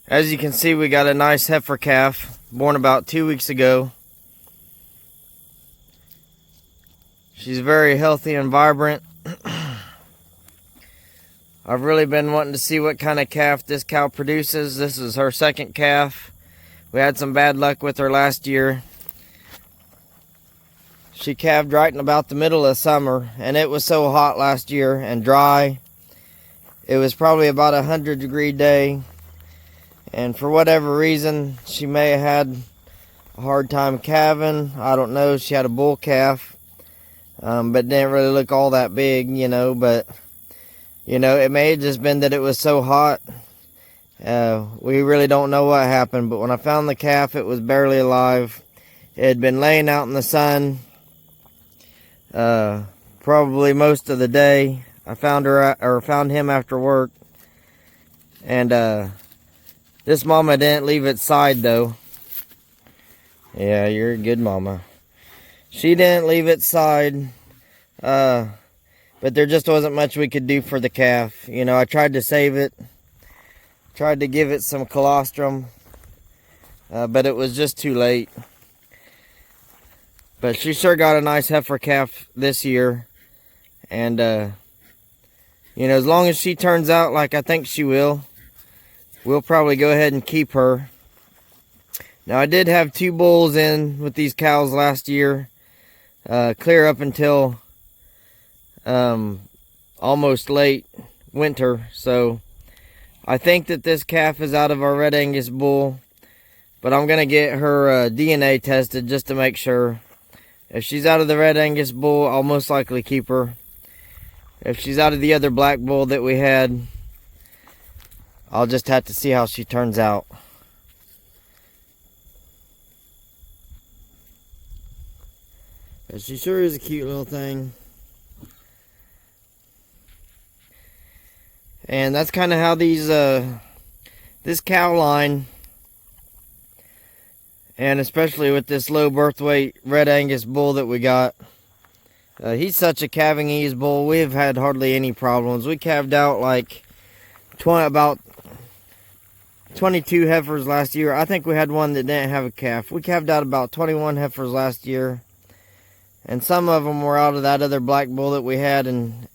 As you can see, we got a nice heifer calf born about 2 weeks ago. She's very healthy and vibrant. I've really been wanting to see what kind of calf this cow produces. This is her second calf. We had some bad luck with her last year. She calved right in about the middle of summer, and it was so hot last year and dry. It was probably about a 100-degree day, and for whatever reason, she may have had a hard time calving. I don't know. She had a bull calf, but didn't really look all that big, but it may have just been that it was so hot. We really don't know what happened, but when I found the calf, it was barely alive. It had been laying out in the sun probably most of the day. I found him after work, and this mama didn't leave its side though. Yeah, you're a good mama. She didn't leave its side, but there just wasn't much we could do for the calf. I tried to save it, tried to give it some colostrum, but it was just too late. But she sure got a nice heifer calf this year, and as long as she turns out like I think she will, we'll probably go ahead and keep her. Now, I did have 2 bulls in with these cows last year, clear up until almost late winter. So I think that this calf is out of our Red Angus bull, but I'm going to get her DNA tested just to make sure. If she's out of the Red Angus bull, I'll most likely keep her. If she's out of the other black bull that we had, I'll just have to see how she turns out. But she sure is a cute little thing. And that's kind of how this cow line, and especially with this low birth weight Red Angus bull that we got, he's such a calving ease bull. We've had hardly any problems. We calved out like about 22 heifers last year. I think we had one that didn't have a calf. We calved out about 21 heifers last year, and some of them were out of that other black bull that we had, and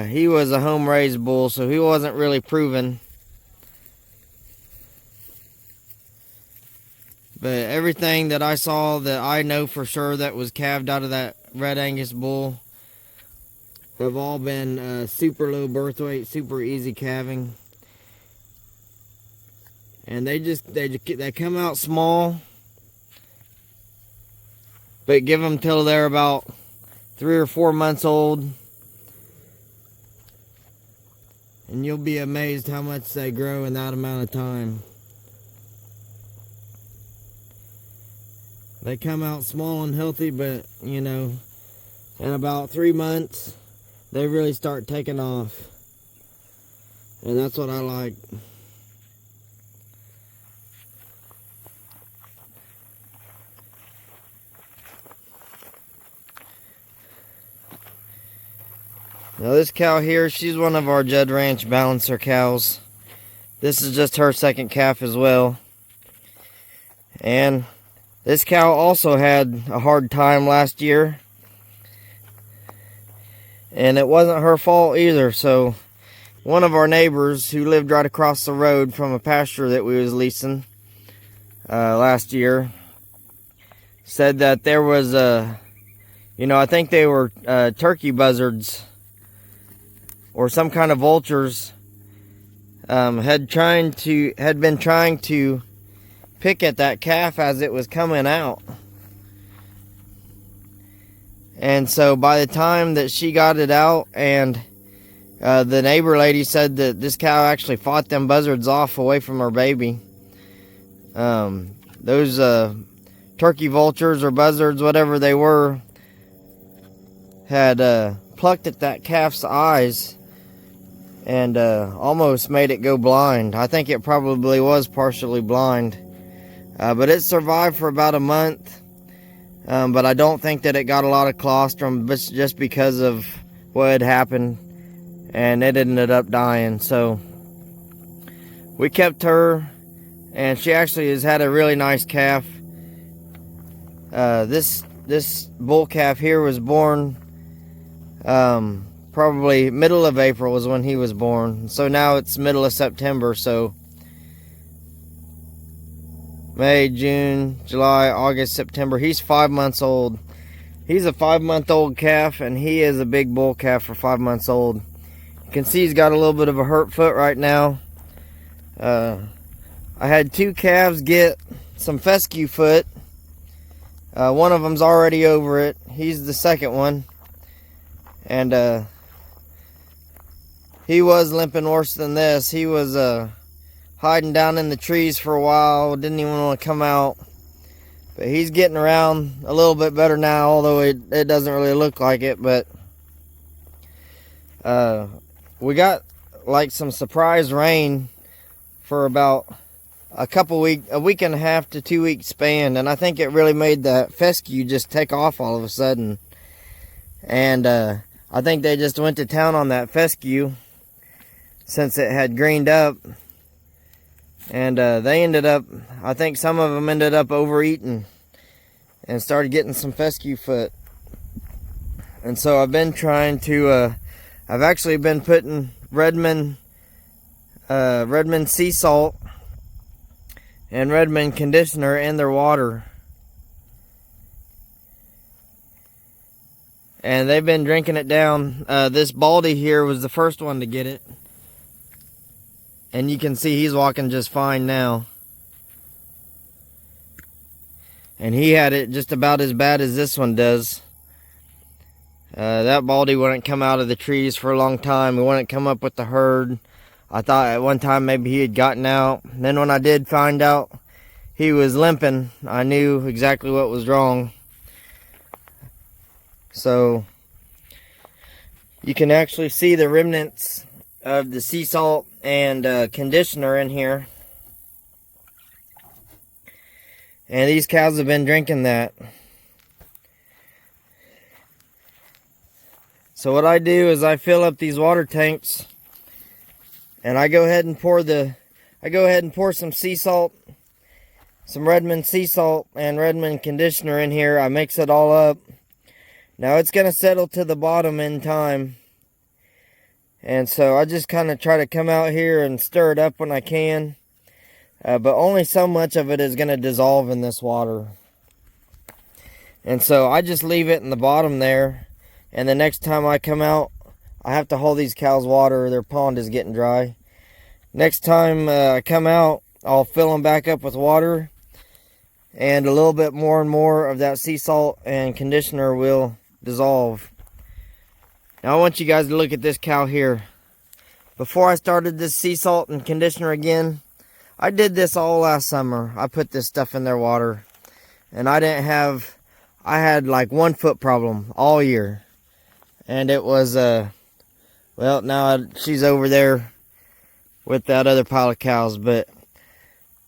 he was a home raised bull, so he wasn't really proven. But everything that I saw that I know for sure that was calved out of that Red Angus bull have all been super low birth weight, super easy calving. And they come out small, but give them till they're about 3 or 4 months old, and you'll be amazed how much they grow in that amount of time. They come out small and healthy, but in about 3 months they really start taking off, and that's what I like. Now this cow here, she's one of our Judd Ranch balancer cows. This is just her second calf as well. And this cow also had a hard time last year, and it wasn't her fault either. So one of our neighbors who lived right across the road from a pasture that we was leasing last year said that there was I think they were turkey buzzards or some kind of vultures had been trying to pick at that calf as it was coming out. And so by the time that she got it out, and the neighbor lady said that this cow actually fought them buzzards off away from her baby. Those turkey vultures or buzzards, whatever they were, had plucked at that calf's eyes and almost made it go blind. I think it probably was partially blind. But it survived for about a month. But I don't think that it got a lot of colostrum just because of what had happened. And it ended up dying. So we kept her, and she actually has had a really nice calf. This bull calf here was born probably middle of April was when he was born. So now it's middle of September, so May, June, July, August, September. He's 5 months old. He's a 5-month-old calf, and he is a big bull calf for 5 months old. You can see he's got a little bit of a hurt foot right now. I had 2 calves get some fescue foot. One of them's already over it. He's the second one. And he was limping worse than this. He was hiding down in the trees for a while. Didn't even want to come out. But he's getting around a little bit better now, although it doesn't really look like it. But we got like some surprise rain for about a week and a half to 2 week span, and I think it really made that fescue just take off all of a sudden. And I think they just went to town on that fescue since it had greened up, and they ended up, I think some of them ended up overeating and started getting some fescue foot. And so I've been trying to I've actually been putting Redmond sea salt and Redmond conditioner in their water, and they've been drinking it down. This Baldy here was the first one to get it, and you can see he's walking just fine now. And he had it just about as bad as this one does. That Baldy wouldn't come out of the trees for a long time. He wouldn't come up with the herd. I thought at one time maybe he had gotten out. And then when I did find out he was limping, I knew exactly what was wrong. So you can actually see the remnants of the sea salt and conditioner in here. And these cows have been drinking that. So what I do is I fill up these water tanks, and I go ahead and pour some sea salt, some Redmond sea salt and Redmond conditioner in here. I mix it all up. Now it's going to settle to the bottom in time. And so I just kind of try to come out here and stir it up when I can. But only so much of it is going to dissolve in this water. And so I just leave it in the bottom there. And the next time I come out, I have to hold these cows water. Their pond is getting dry. Next time I come out, I'll fill them back up with water. And a little bit more and more of that sea salt and conditioner will dissolve. Now I want you guys to look at this cow here. Before I started this sea salt and conditioner again, I did this all last summer. I put this stuff in their water. And I had like 1 foot problem all year. And it was, well, now she's over there with that other pile of cows. But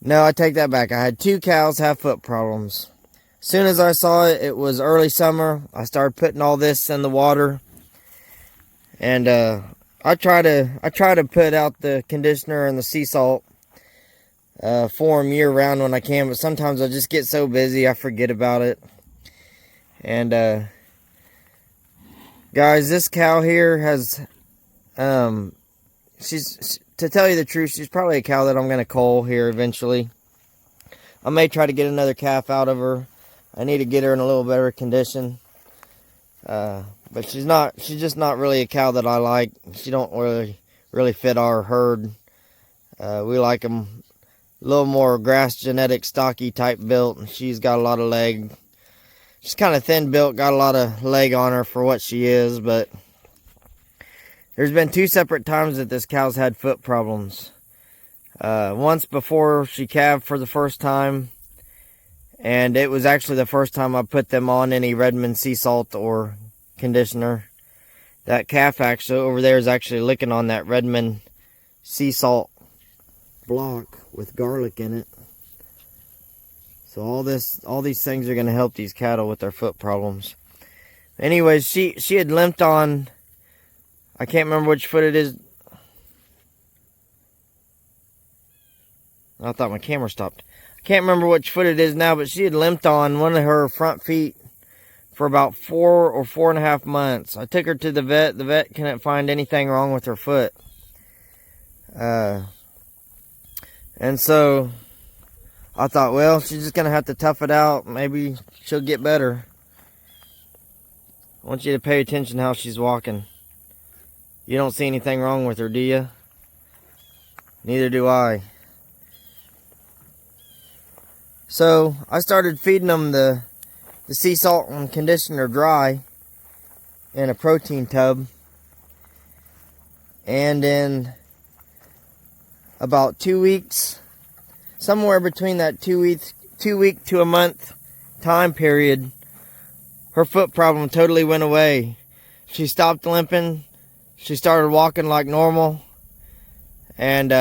no, I take that back. I had 2 cows have foot problems. As soon as I saw it, it was early summer. I started putting all this in the water. And I try to put out the conditioner and the sea salt for them year round when I can, but sometimes I just get so busy I forget about it. And guys, this cow here has she's, to tell you the truth, she's probably a cow that I'm going to cull here eventually. I may try to get another calf out of her. I need to get her in a little better condition. But she's just not really a cow that I like. She don't really fit our herd. We like them a little more grass genetic, stocky type built. And she's got a lot of leg. She's kind of thin built, got a lot of leg on her for what she is. But there's been 2 separate times that this cow's had foot problems. Once before she calved for the first time. And it was actually the first time I put them on any Redmond sea salt or conditioner. That calf actually over there is actually licking on that Redmond sea salt block with garlic in it. So all these things are going to help these cattle with their foot problems. Anyways, she had limped on, I can't remember which foot it is. I thought my camera stopped. I can't remember which foot it is now, but she had limped on one of her front feet for about 4 or 4.5 months. I took her to the vet. The vet couldn't find anything wrong with her foot. And so I thought, well, she's just going to have to tough it out. Maybe she'll get better. I want you to pay attention how she's walking. You don't see anything wrong with her, do you? Neither do I. So I started feeding them the sea salt and conditioner dry in a protein tub. And in about 2 weeks, somewhere between that 2 week to a month time period, her foot problem totally went away. She stopped limping. She started walking like normal. And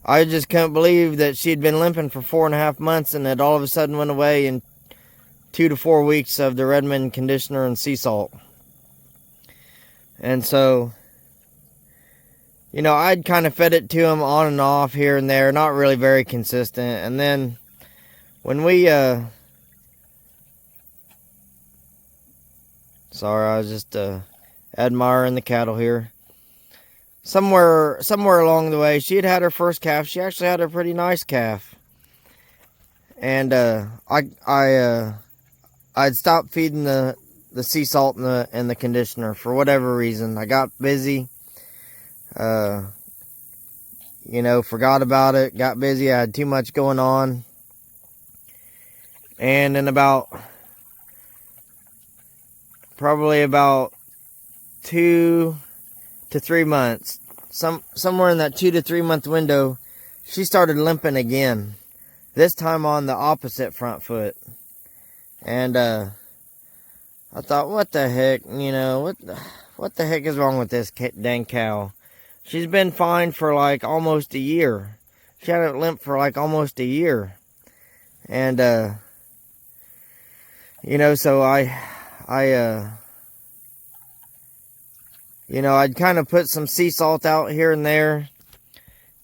I just couldn't believe that she had been limping for 4.5 months and it all of a sudden went away in 2 to 4 weeks of the Redmond conditioner and sea salt. And so, you know, I'd kind of fed it to him on and off here and there, not really very consistent. And then when we, sorry, I was just admiring the cattle here. Somewhere along the way, she had her first calf. She actually had a pretty nice calf. And I'd stopped feeding the sea salt and the conditioner for whatever reason. I got busy. You know, forgot about it. Got busy. I had too much going on. And in probably about 2 to 3 months, somewhere in that 2 to 3 month window, she started limping again. This time on the opposite front foot. And I thought, what the heck, you know, what the heck is wrong with this dang cow? She's been fine for like almost a year. She hadn't limped for like almost a year. And you know, so you know, I'd kind of put some sea salt out here and there,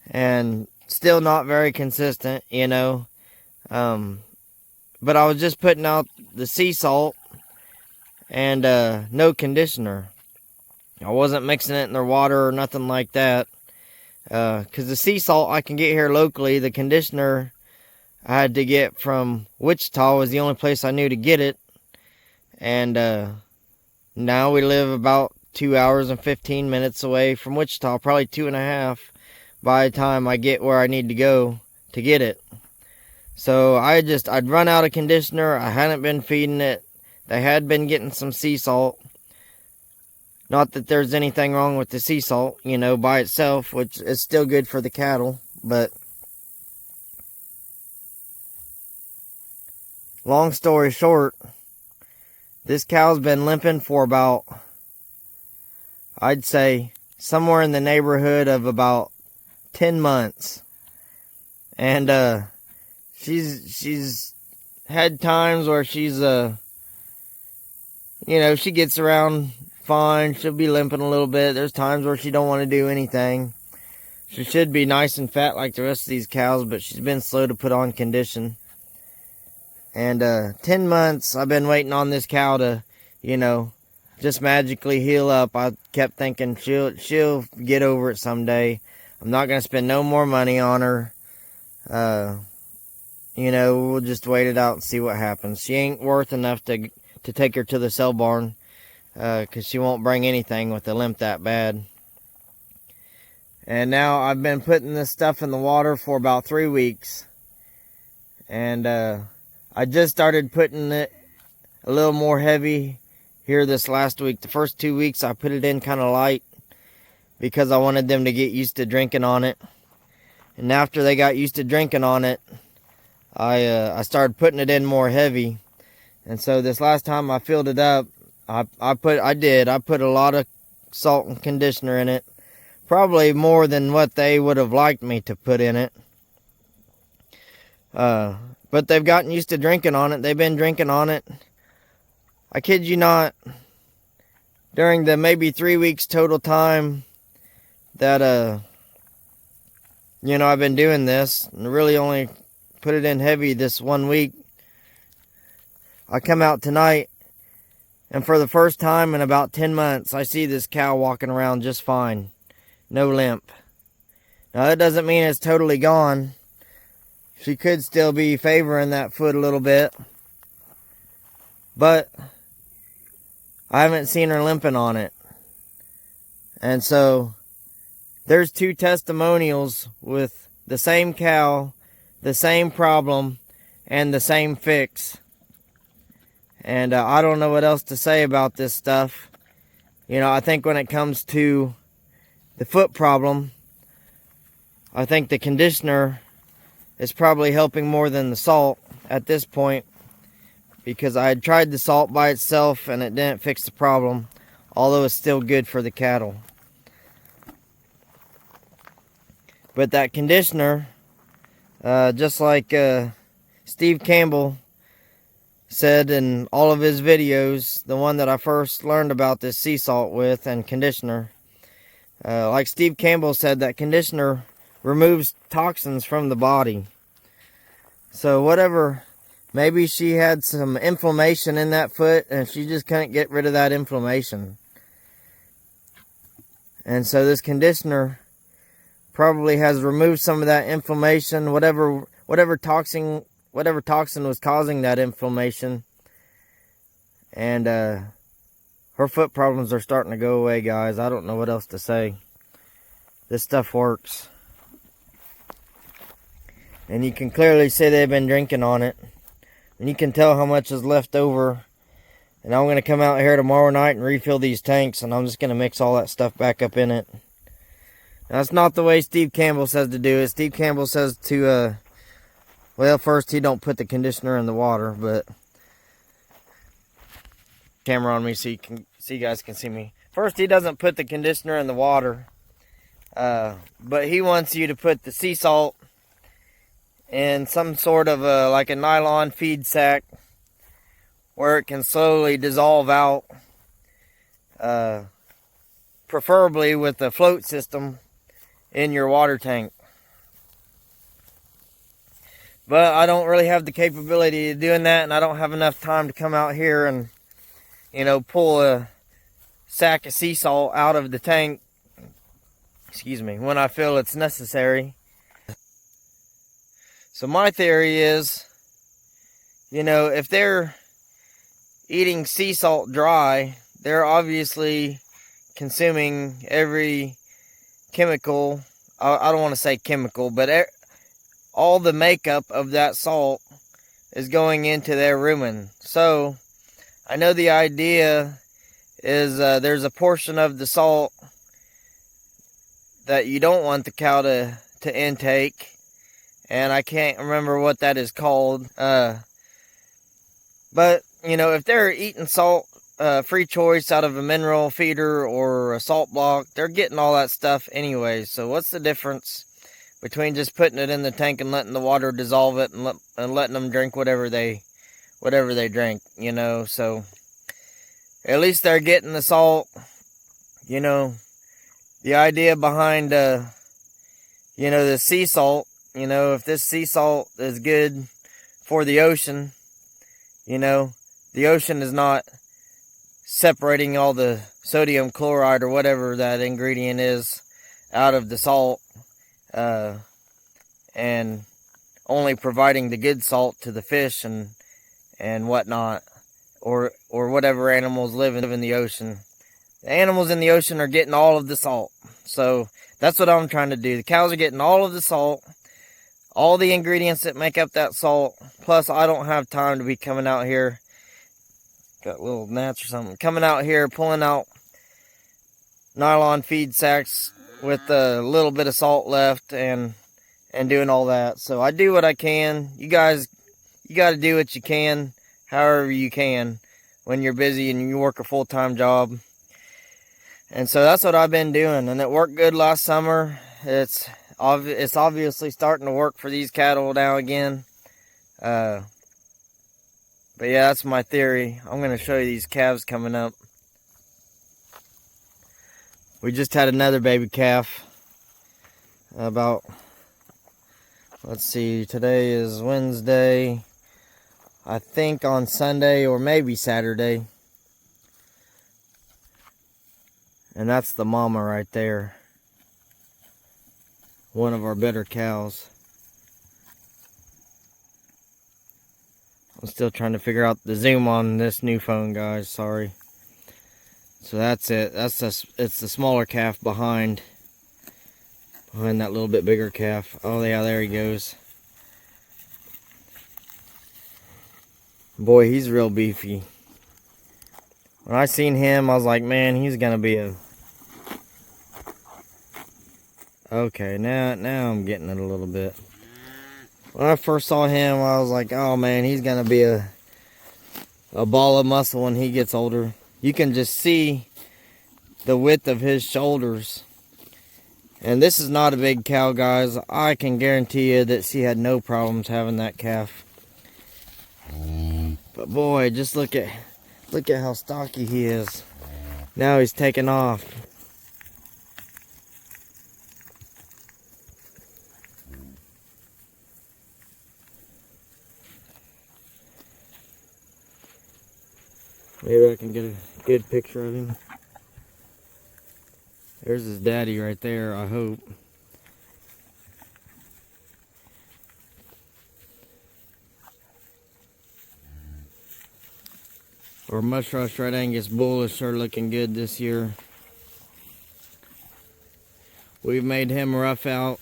and still not very consistent, you know. But I was just putting out the sea salt and no conditioner. I wasn't mixing it in their water or nothing like that. Because the sea salt I can get here locally. The conditioner I had to get from Wichita, was the only place I knew to get it. And now we live about 2 hours and 15 minutes away from Wichita, probably 2.5 by the time I get where I need to go to get it. So I'd run out of conditioner. I hadn't been feeding it. They had been getting some sea salt. Not that there's anything wrong with the sea salt, you know, by itself, which is still good for the cattle, but long story short, this cow's been limping for about, I'd say, somewhere in the neighborhood of about 10 months. And she's had times where she's you know, she gets around fine. She'll be limping a little bit. There's times where she don't want to do anything. She should be nice and fat like the rest of these cows, but she's been slow to put on condition. And 10 months I've been waiting on this cow to, you know, just magically heal up. I kept thinking she'll get over it someday. I'm not going to spend no more money on her. You know, we'll just wait it out and see what happens. She ain't worth enough to take her to the sale barn, because she won't bring anything with a limp that bad. And now I've been putting this stuff in the water for about 3 weeks. And I just started putting it a little more heavy here this last week. The first 2 weeks I put it in kind of light because I wanted them to get used to drinking on it. And after they got used to drinking on it, I started putting it in more heavy. And so this last time I filled it up, I put a lot of salt and conditioner in it. Probably more than what they would have liked me to put in it. But they've gotten used to drinking on it. They've been drinking on it. I kid you not, during the maybe 3 weeks total time that you know, I've been doing this and really only put it in heavy this 1 week. I come out tonight, and for the first time in about 10 months, I see this cow walking around just fine. No limp. Now, that doesn't mean it's totally gone. She could still be favoring that foot a little bit. But I haven't seen her limping on it. And so, there's 2 testimonials with the same cow, the same problem, and the same fix. And I don't know what else to say about this stuff. You know, I think when it comes to the foot problem, I think the conditioner is probably helping more than the salt at this point, because I had tried the salt by itself and it didn't fix the problem, although it's still good for the cattle. But that conditioner, just like Steve Campbell said in all of his videos, the one that I first learned about this sea salt with and conditioner, like Steve Campbell said, that conditioner removes toxins from the body. So whatever, maybe she had some inflammation in that foot and she just couldn't get rid of that inflammation. And so this conditioner probably has removed some of that inflammation, whatever toxin was causing that inflammation. And her foot problems are starting to go away, guys. I don't know what else to say. This stuff works. And you can clearly see they've been drinking on it. And you can tell how much is left over. And I'm going to come out here tomorrow night and refill these tanks. And I'm just going to mix all that stuff back up in it. Now, that's not the way Steve Campbell says to do it. Steve Campbell says to, well, first he don't put the conditioner in the water. But camera on me so you guys can see me. First, he doesn't put the conditioner in the water. But he wants you to put the sea salt in some sort of like a nylon feed sack where it can slowly dissolve out, preferably with a float system in your water tank. But I don't really have the capability of doing that, and I don't have enough time to come out here and, you know, pull a sack of sea salt out of the tank, when I feel it's necessary. So my theory is, you know, if they're eating sea salt dry, they're obviously consuming every chemical. I don't want to say chemical, but all the makeup of that salt is going into their rumen. So I know the idea is there's a portion of the salt that you don't want the cow to intake. And I can't remember what that is called. But, you know, if they're eating salt, free choice out of a mineral feeder or a salt block, they're getting all that stuff anyway. So what's the difference between just putting it in the tank and letting the water dissolve it and letting them drink whatever they drink, you know? So at least they're getting the salt, you know. The idea behind, you know, the sea salt, you know, if this sea salt is good for the ocean, you know, the ocean is not separating all the sodium chloride or whatever that ingredient is out of the salt, and only providing the good salt to the fish and whatnot, or whatever animals live in the ocean. The animals in the ocean are getting all of the salt. So that's what I'm trying to do. The cows are getting all of the salt, all the ingredients that make up that salt. Plus, I don't have time to be coming out here. Got little gnats or something. Coming out here, pulling out nylon feed sacks with a little bit of salt left and doing all that. So I do what I can. You guys, you got to do what you can, however you can, when you're busy and you work a full-time job. And so that's what I've been doing, and it worked good last summer. It's obviously starting to work for these cattle now again. But yeah, that's my theory. I'm going to show you these calves coming up. We just had another baby calf. about, let's see, today is Wednesday. I think on Sunday or maybe Saturday. And that's the mama right there. One of our better cows. I'm still trying to figure out the zoom on this new phone, guys. Sorry. So that's it. It's the smaller calf behind that little bit bigger calf. Oh yeah, there he goes. Boy, he's real beefy. When I seen him, I was like, man, he's gonna be a... Okay, now I'm getting it a little bit. When I first saw him, I was like, oh man, he's gonna be a ball of muscle when he gets older. You can just see the width of his shoulders. And this is not a big cow, guys. I can guarantee you that she had no problems having that calf. But boy, just look at how stocky he is. Now he's taking off. Maybe I can get a good picture of him. There's his daddy right there, I hope. Our Mushrush Red Angus bull is sure looking good this year. We've made him rough out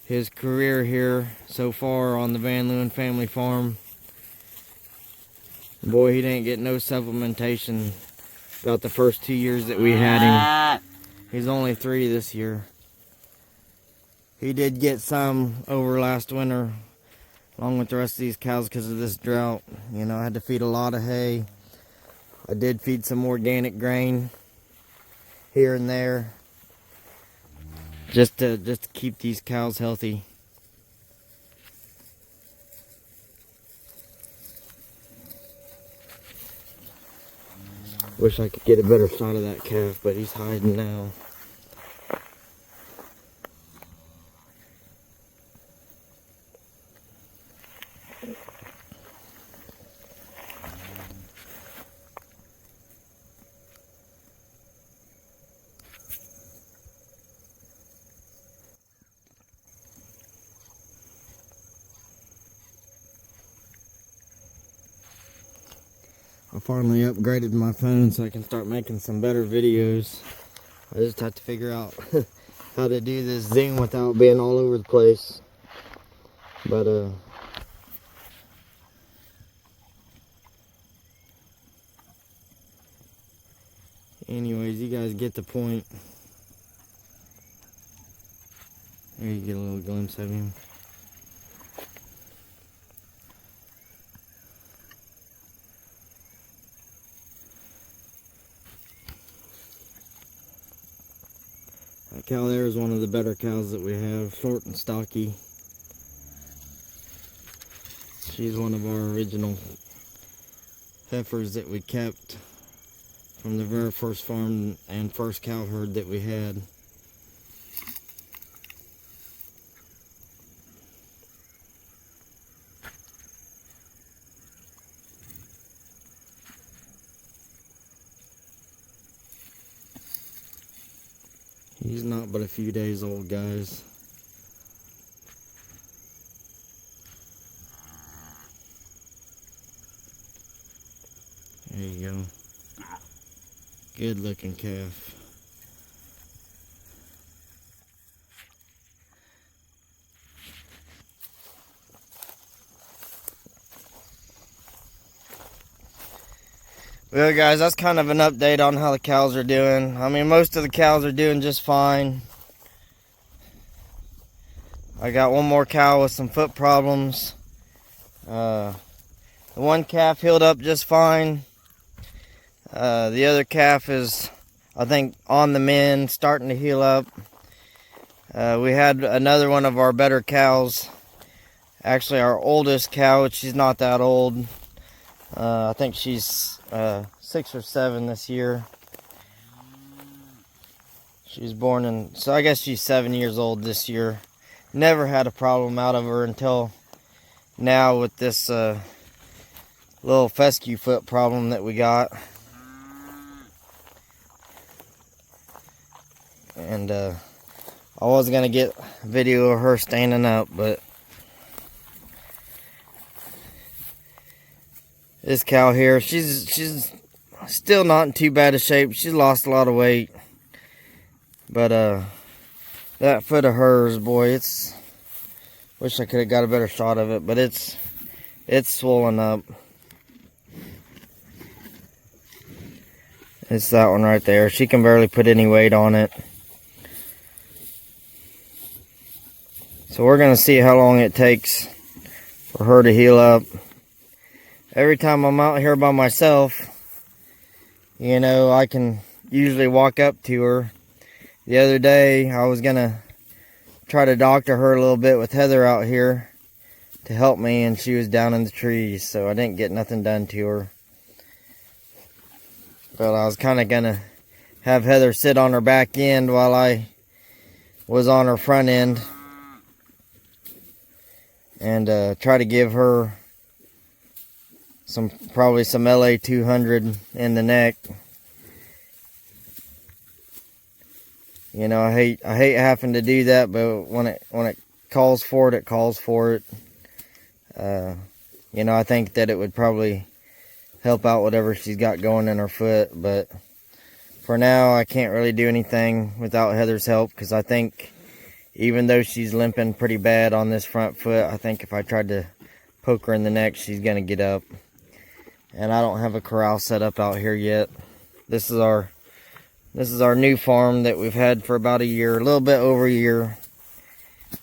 his career here so far on the VanLeeuwen Family Farm. Boy, he didn't get no supplementation about the first 2 years that we had him. He's only 3 this year. He did get some over last winter, along with the rest of these cows because of this drought. You know, I had to feed a lot of hay. I did feed some organic grain here and there, just to keep these cows healthy. Wish I could get a better shot of that calf, but he's hiding now. I finally upgraded my phone so I can start making some better videos. I just have to figure out how to do this zoom without being all over the place. But anyways, you guys get the point. There you get a little glimpse of him. That cow there is one of the better cows that we have, short and stocky. She's one of our original heifers that we kept from the very first farm and first cow herd that we had. He's not but a few days old, guys. There you go. Good looking calf. Well, guys, that's kind of an update on how the cows are doing. I mean, most of the cows are doing just fine. I got one more cow with some foot problems. The one calf healed up just fine. The other calf is, I think, on the mend, starting to heal up. We had another one of our better cows. Actually, our oldest cow, which she's not that old. I think she's 6 or 7 this year. She was born in, so I guess she's 7 years old this year. Never had a problem out of her until now with this little fescue foot problem that we got. And I was gonna get a video of her standing up, but this cow here, she's still not in too bad a shape. She's lost a lot of weight, but that foot of hers, boy, it's, wish I could have got a better shot of it, but it's swollen up. It's that one right there. She can barely put any weight on it. So we're gonna see how long it takes for her to heal up. Every time I'm out here by myself, you know, I can usually walk up to her. The other day, I was gonna try to doctor her a little bit with Heather out here to help me, and she was down in the trees, so I didn't get nothing done to her. But I was kind of gonna have Heather sit on her back end while I was on her front end, and try to give her probably some LA 200 in the neck. You know, I hate having to do that, but when it calls for it, it calls for it. You know, I think that it would probably help out whatever she's got going in her foot, but for now I can't really do anything without Heather's help, because I think even though she's limping pretty bad on this front foot, I think if I tried to poke her in the neck, she's gonna get up. And I don't have a corral set up out here yet. This is our new farm that we've had for about a year, a little bit over a year.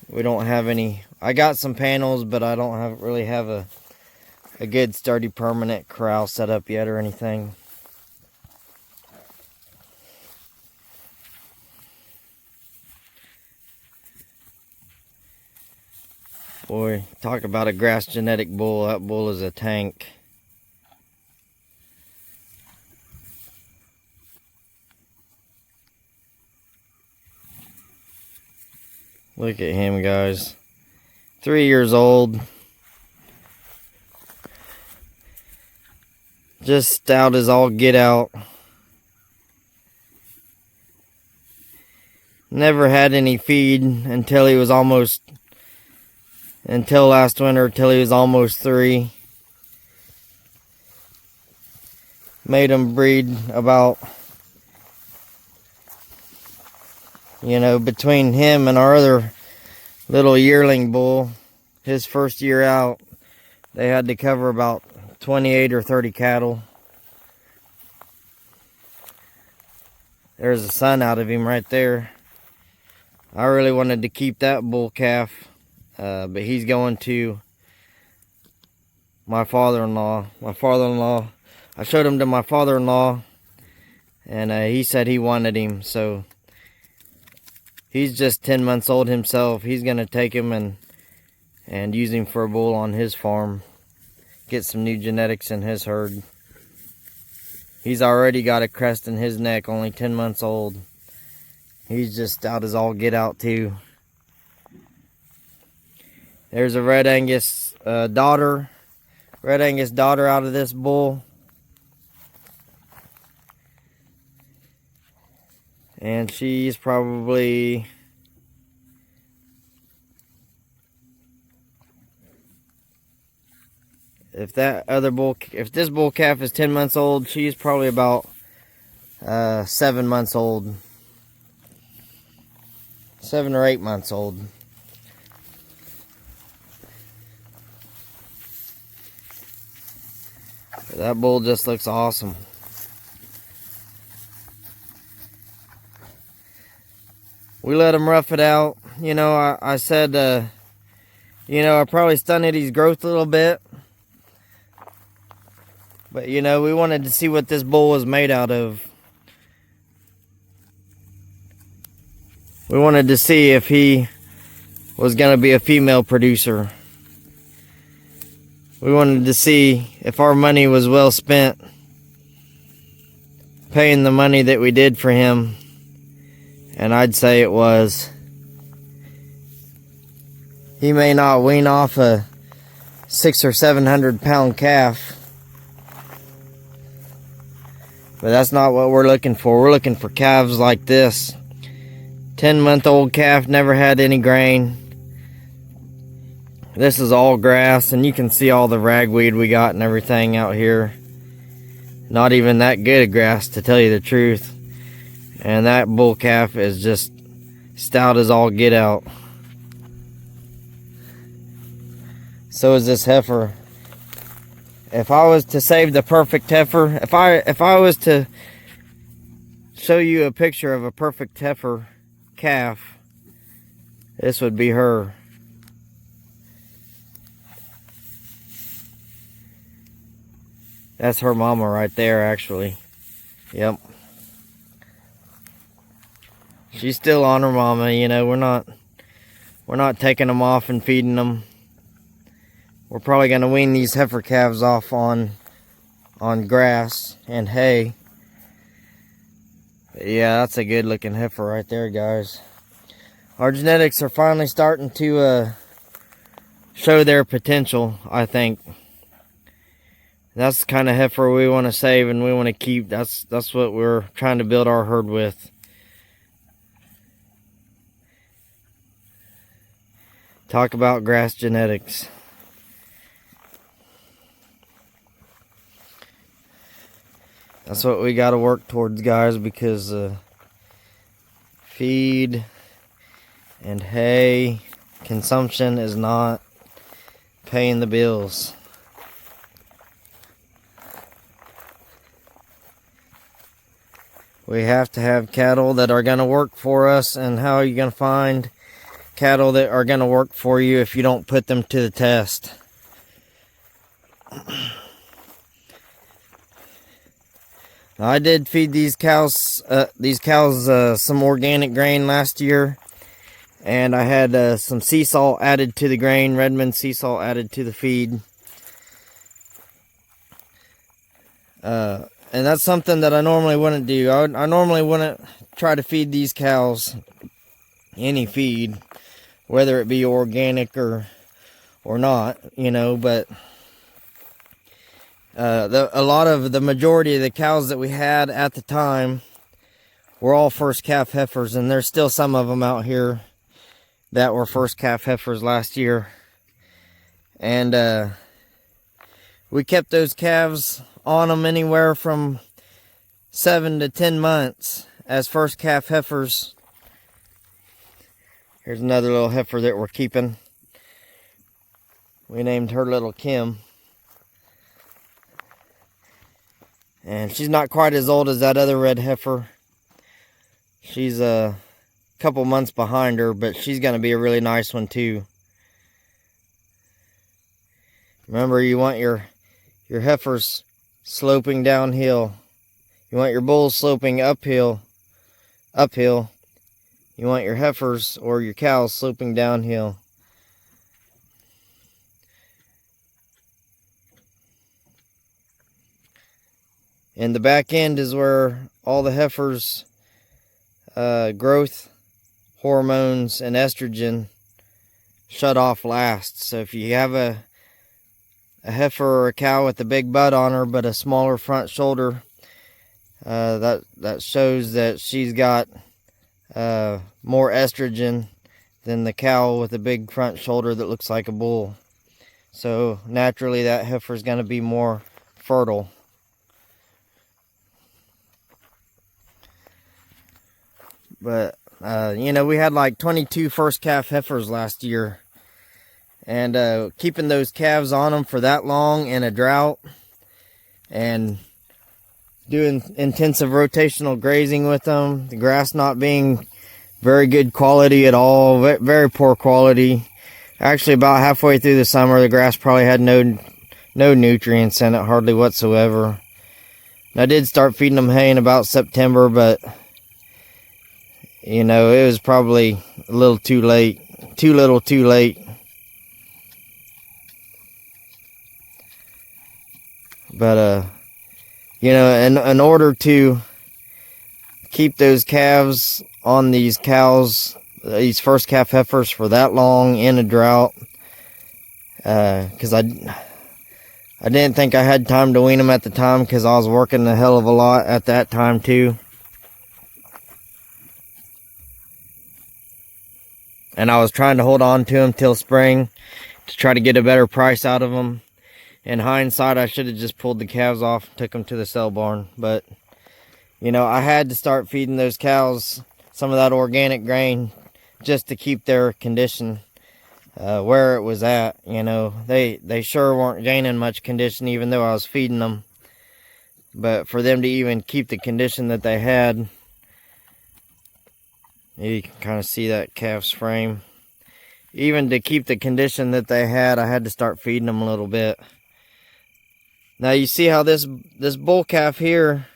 We don't have any, I got some panels, but I don't really have a good sturdy permanent corral set up yet or anything. Boy, talk about a grass genetic bull. That bull is a tank. Look at him, guys. 3 years old. Just stout as all get out. Never had any feed until last winter, till he was almost 3. Made him breed about, you know, between him and our other little yearling bull, his first year out, they had to cover about 28 or 30 cattle. There's a son out of him right there. I really wanted to keep that bull calf, but he's going to my father-in-law. I showed him to my father-in-law, and he said he wanted him, so he's just 10 months old himself. He's going to take him and use him for a bull on his farm. Get some new genetics in his herd. He's already got a crest in his neck, only 10 months old. He's just stout as all get out too. There's a Red Angus daughter out of this bull. And she's probably, if this bull calf is 10 months old, she's probably about 7 months old. 7 or 8 months old. That bull just looks awesome. We let him rough it out. You know, I said, you know, I probably stunted his growth a little bit. But, you know, we wanted to see what this bull was made out of. We wanted to see if he was going to be a female producer. We wanted to see if our money was well spent paying the money that we did for him And I'd say it was. He may not wean off a 600 or 700 pound calf, but that's not what we're looking for. We're looking for calves like this. 10-month-old calf, never had any grain. This is all grass, and you can see all the ragweed we got and everything out here. Not even that good of grass, to tell you the truth. And that bull calf is just stout as all get out. So is this heifer. If I was to save the perfect heifer, if I was to show you a picture of a perfect heifer calf, this would be her. That's her mama right there, actually. Yep. She's still on her mama, you know. We're not taking them off and feeding them. We're probably gonna wean these heifer calves off on grass and hay. But yeah, that's a good looking heifer right there, guys. Our genetics are finally starting to show their potential, I think. That's the kind of heifer we want to save and we want to keep. That's what we're trying to build our herd with. Talk about grass genetics. That's what we got to work towards, guys, because feed and hay consumption is not paying the bills. We have to have cattle that are going to work for us, and how are you going to find cattle that are going to work for you if you don't put them to the test? Now, I did feed these cows some organic grain last year, and I had some sea salt added to the grain, Redmond sea salt added to the feed. And that's something that I normally wouldn't do. I normally wouldn't try to feed these cows any feed, whether it be organic or not, you know. But the majority of the cows that we had at the time were all first calf heifers, and there's still some of them out here that were first calf heifers last year. And we kept those calves on them anywhere from 7 to 10 months as first calf heifers. Here's another little heifer that we're keeping. We named her Little Kim. And she's not quite as old as that other red heifer. She's a couple months behind her, but she's going to be a really nice one too. Remember, you want your heifers sloping downhill. You want your bulls sloping uphill. You want your heifers or your cows sloping downhill. And the back end is where all the heifers' growth hormones and estrogen shut off last. So if you have a heifer or a cow with a big butt on her but a smaller front shoulder, that shows that she's got more estrogen than the cow with a big front shoulder that looks like a bull. So naturally that heifer is going to be more fertile. But you know, we had like 22 first calf heifers last year. And keeping those calves on them for that long in a drought and doing intensive rotational grazing with them, the grass not being very good quality at all, very poor quality. Actually, about halfway through the summer, the grass probably had no nutrients in it, hardly whatsoever. And I did start feeding them hay in about September, but you know, it was probably a little too late, too little too late. But you know, in order to keep those calves on these cows, these first calf heifers, for that long in a drought, because I didn't think I had time to wean them at the time, because I was working a hell of a lot at that time too. And I was trying to hold on to them till spring to try to get a better price out of them. In hindsight, I should have just pulled the calves off and took them to the sale barn. But, you know, I had to start feeding those cows some of that organic grain just to keep their condition where it was at. You know, they sure weren't gaining much condition even though I was feeding them. But for them to even keep the condition that they had, you can kind of see that calf's frame. Even to keep the condition that they had, I had to start feeding them a little bit. Now you see how this bull calf here,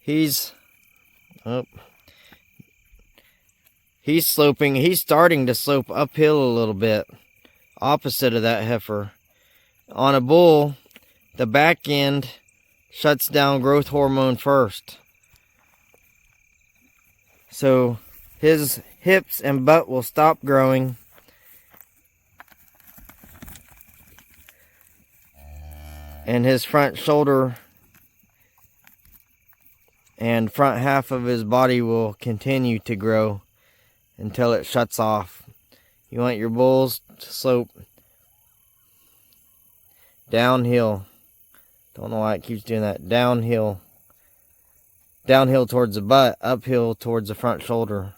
he's sloping. He's starting to slope uphill a little bit, opposite of that heifer. On a bull, the back end shuts down growth hormone first. So his hips and butt will stop growing. And his front shoulder and front half of his body will continue to grow until it shuts off. You want your bulls to slope downhill. Don't know why it keeps doing that. Downhill. Downhill towards the butt, uphill towards the front shoulder.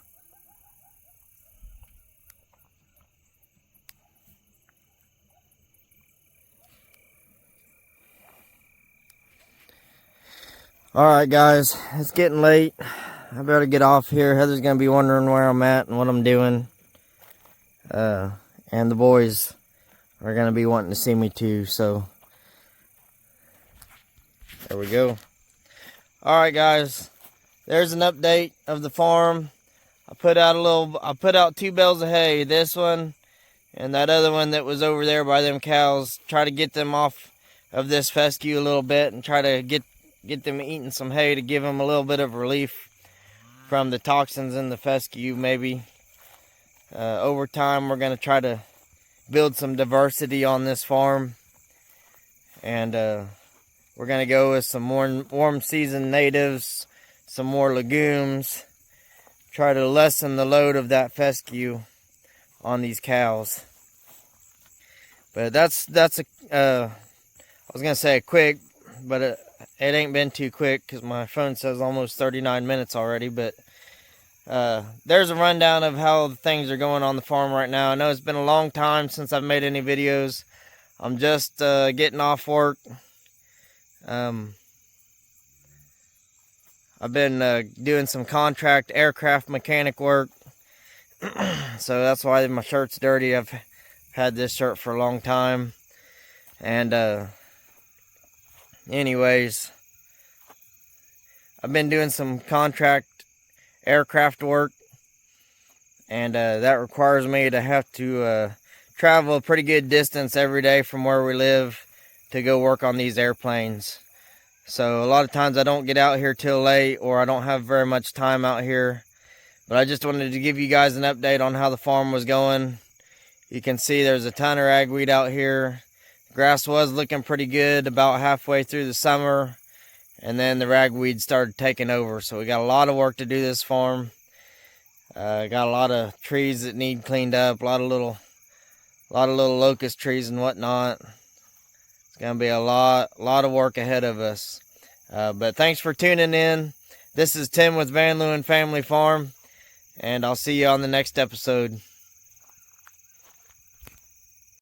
Alright guys, it's getting late. I better get off here. Heather's going to be wondering where I'm at and what I'm doing. And the boys are going to be wanting to see me too, so there we go. Alright guys, there's an update of the farm. I put out 2 bales of hay, this one and that other one that was over there by them cows. Try to get them off of this fescue a little bit and try to get them eating some hay to give them a little bit of relief from the toxins in the fescue. Maybe over time we're going to try to build some diversity on this farm, and we're going to go with some more warm season natives, some more legumes, try to lessen the load of that fescue on these cows. But that's I was going to say a quick, but it ain't been too quick because my phone says almost 39 minutes already. But there's a rundown of how things are going on the farm right now. I know it's been a long time since I've made any videos. I'm just getting off work. I've been doing some contract aircraft mechanic work. So that's why my shirt's dirty. I've had this shirt for a long time. And anyways, I've been doing some contract aircraft work, and that requires me to have to travel a pretty good distance every day from where we live to go work on these airplanes. So a lot of times I don't get out here till late, or I don't have very much time out here. But I just wanted to give you guys an update on how the farm was going. You can see there's a ton of ragweed out here. Grass was looking pretty good about halfway through the summer, and then the ragweed started taking over. So we got a lot of work to do this farm. Got a lot of trees that need cleaned up, a lot of little locust trees and whatnot. It's gonna be a lot of work ahead of us. But thanks for tuning in. This is Tim with VanLeeuwen Family Farm, and I'll see you on the next episode.